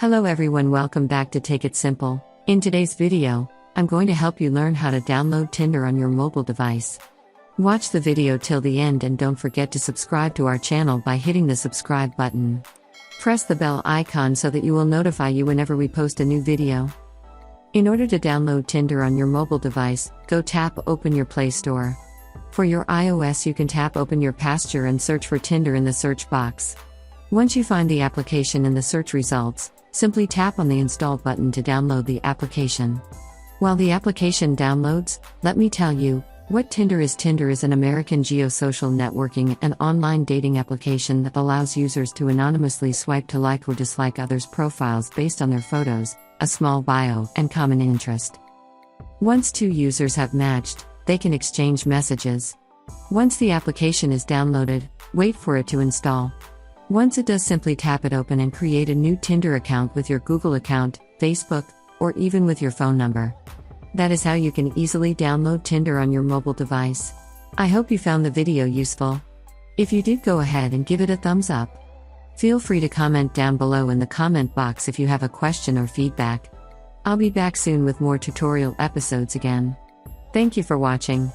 Hello everyone, welcome back to Take It Simple. In today's video, I'm going to help you learn how to download Tinder on your mobile device. Watch the video till the end and don't forget to subscribe to our channel by hitting the subscribe button. Press the bell icon so that you will notify you whenever we post a new video. In order to download Tinder on your mobile device, go tap Open your Play Store. For your iOS, you can tap Open your Pasture and search for Tinder in the search box. Once you find the application in the search results, simply tap on the Install button to download the application. While the application downloads, let me tell you what Tinder is. Tinder is an American geosocial networking and online dating application that allows users to anonymously swipe to like or dislike others' profiles based on their photos, a small bio, and common interest. Once two users have matched, they can exchange messages. Once the application is downloaded, wait for it to install. Once it does, simply tap it open and create a new Tinder account with your Google account, Facebook, or even with your phone number. That is how you can easily download Tinder on your mobile device. I hope you found the video useful. If you did, go ahead and give it a thumbs up. Feel free to comment down below in the comment box if you have a question or feedback. I'll be back soon with more tutorial episodes again. Thank you for watching.